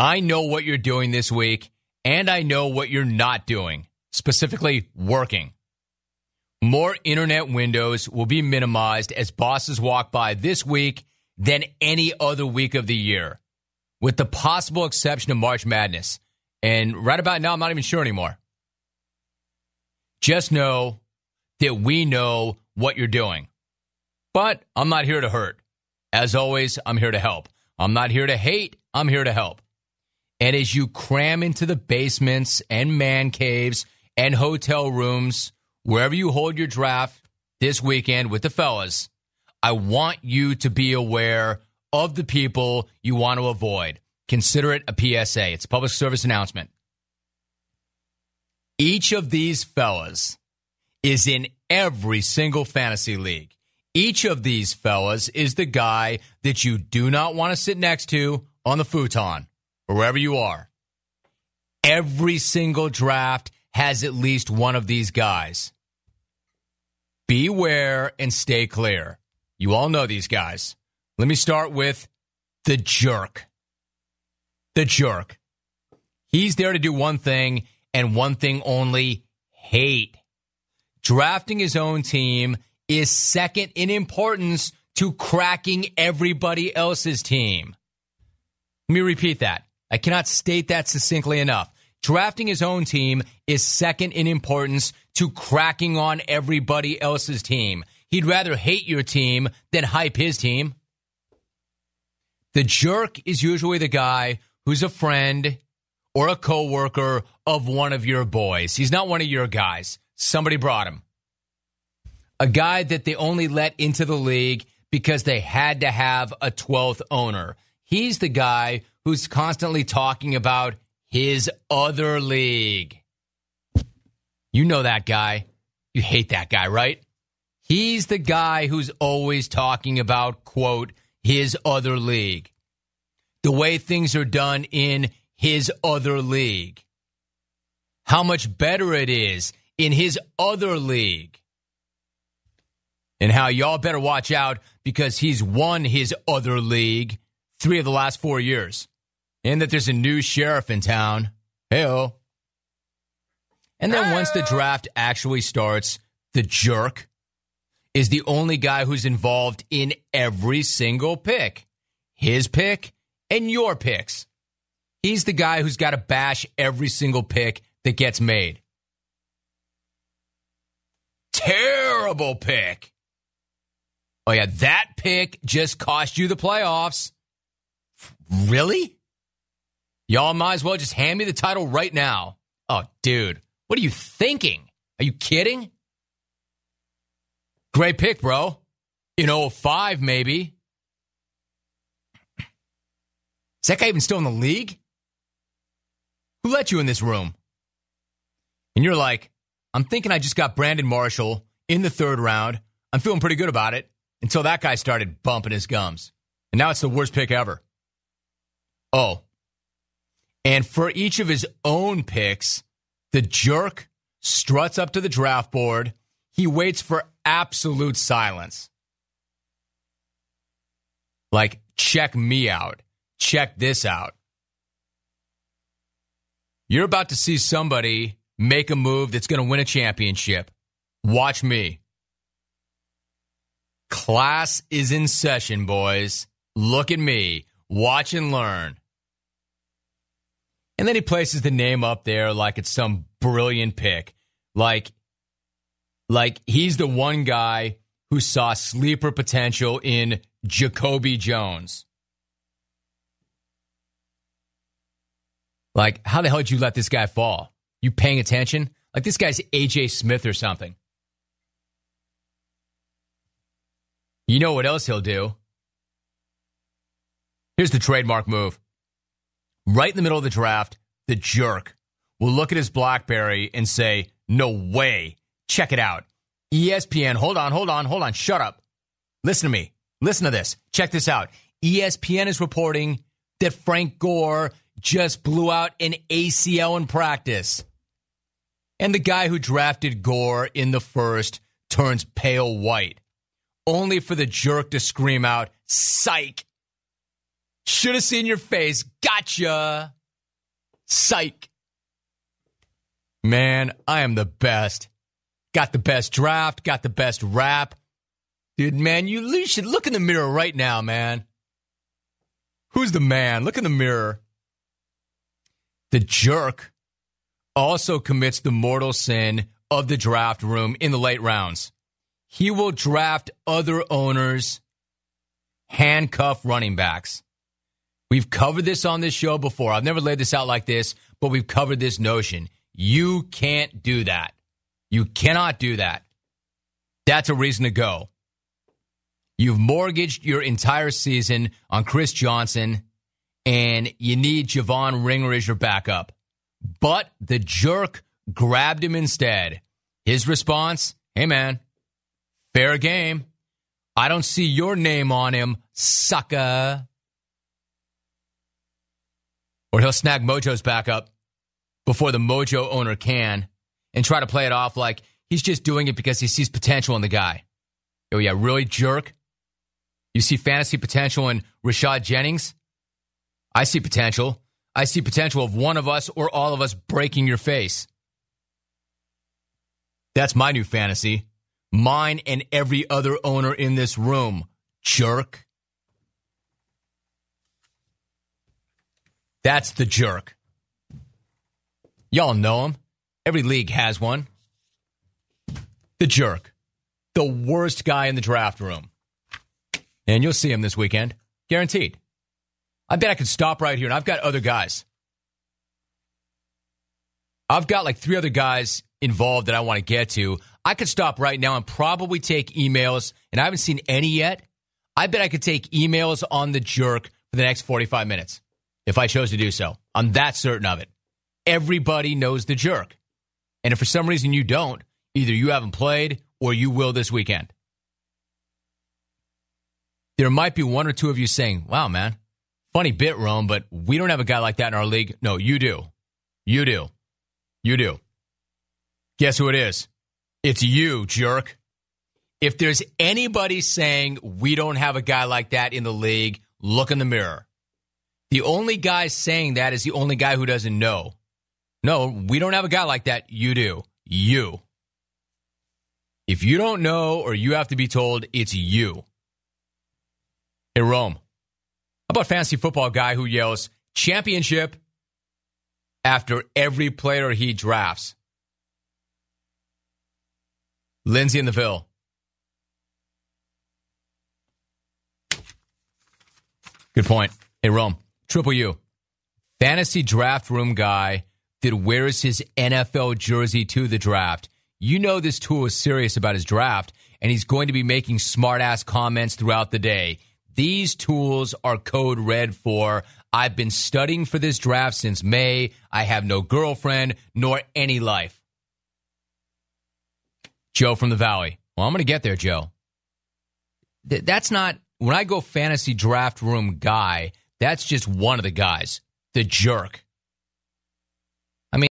I know what you're doing this week, and I know what you're not doing, specifically working. More internet windows will be minimized as bosses walk by this week than any other week of the year, with the possible exception of March Madness. And right about now, I'm not even sure anymore. Just know that we know what you're doing. But I'm not here to hurt. As always, I'm here to help. I'm not here to hate. I'm here to help. And as you cram into the basements and man caves and hotel rooms, wherever you hold your draft this weekend with the fellas, I want you to be aware of the people you want to avoid. Consider it a PSA. It's a public service announcement. Each of these fellas is in every single fantasy league. Each of these fellas is the guy that you do not want to sit next to on the futon, or wherever you are. Every single draft has at least one of these guys. Beware and stay clear. You all know these guys. Let me start with the jerk. The jerk. He's there to do one thing and one thing only, hate. Drafting his own team is second in importance to cracking everybody else's team. Let me repeat that. I cannot state that succinctly enough. Drafting his own team is second in importance to cracking on everybody else's team. He'd rather hate your team than hype his team. The jerk is usually the guy who's a friend or a coworker of one of your boys. He's not one of your guys. Somebody brought him. A guy that they only let into the league because they had to have a 12th owner. He's the guy who's constantly talking about his other league. You know that guy. You hate that guy, right? He's the guy who's always talking about, quote, his other league. The way things are done in his other league. How much better it is in his other league. And how y'all better watch out because he's won his other league 3 of the last 4 years. And that there's a new sheriff in town. Hey-oh. And then once the draft actually starts, the jerk is the only guy who's involved in every single pick. His pick and your picks. He's the guy who's got to bash every single pick that gets made. Terrible pick. Oh, yeah, that pick just cost you the playoffs. Really? Y'all might as well just hand me the title right now. Oh, dude, what are you thinking? Are you kidding? Great pick, bro. In 05, maybe. Is that guy even still in the league? Who let you in this room? And you're like, I'm thinking I just got Brandon Marshall in the 3rd round. I'm feeling pretty good about it until that guy started bumping his gums. And now it's the worst pick ever. Oh. And for each of his own picks, the jerk struts up to the draft board. He waits for absolute silence. Like, check me out. Check this out. You're about to see somebody make a move that's going to win a championship. Watch me. Class is in session, boys. Look at me. Watch and learn. And then he places the name up there like it's some brilliant pick. Like he's the one guy who saw sleeper potential in Jacoby Jones. Like, how the hell did you let this guy fall? You paying attention? Like, this guy's A.J. Smith or something. You know what else he'll do? Here's the trademark move. Right in the middle of the draft, the jerk will look at his BlackBerry and say, no way. Check it out. ESPN, hold on, shut up. Listen to me. Listen to this. Check this out. ESPN is reporting that Frank Gore just blew out an ACL in practice. And the guy who drafted Gore in the 1st turns pale white, only for the jerk to scream out, psych. Should have seen your face. Gotcha. Psych. Man, I am the best. Got the best draft. Got the best rap. Dude, man, you should look in the mirror right now, man. Who's the man? Look in the mirror. The jerk also commits the mortal sin of the draft room in the late rounds. He will draft other owners, handcuff running backs. We've covered this on this show before. I've never laid this out like this, but we've covered this notion. You can't do that. You cannot do that. That's a reason to go. You've mortgaged your entire season on Chris Johnson, and you need Javon Ringer as your backup. But the jerk grabbed him instead. His response, hey, man, fair game. I don't see your name on him, sucker. Or he'll snag Mojo's backup before the Mojo owner can and try to play it off like he's just doing it because he sees potential in the guy. Oh, yeah, really, jerk? You see fantasy potential in Rashad Jennings? I see potential. I see potential of one of us or all of us breaking your face. That's my new fantasy. Mine and every other owner in this room, jerk. That's the jerk. Y'all know him. Every league has one. The jerk. The worst guy in the draft room. And you'll see him this weekend. Guaranteed. I bet I could stop right here, and I've got other guys. I've got like 3 other guys involved that I want to get to. I could stop right now and probably take emails, and I haven't seen any yet. I bet I could take emails on the jerk for the next 45 minutes if I chose to do so. I'm that certain of it. Everybody knows the jerk. And if for some reason you don't, either you haven't played or you will this weekend. There might be 1 or 2 of you saying, wow, man, funny bit, Rome, but we don't have a guy like that in our league. No, you do. You do. You do. Guess who it is? It's you, jerk. If there's anybody saying we don't have a guy like that in the league, look in the mirror. The only guy saying that is the only guy who doesn't know. No, we don't have a guy like that. You do. You. If you don't know or you have to be told, it's you. Hey, Rome. How about fantasy football guy who yells championship after every player he drafts? Lindsay in the Ville. Good point. Hey, Rome. Triple U. Fantasy draft room guy that wears his NFL jersey to the draft. You know this tool is serious about his draft, and he's going to be making smart-ass comments throughout the day. These tools are code red for, I've been studying for this draft since May. I have no girlfriend nor any life. Joe from the Valley. Well, I'm going to get there, Joe. That's not, when I go fantasy draft room guy, that's just one of the guys. The jerk.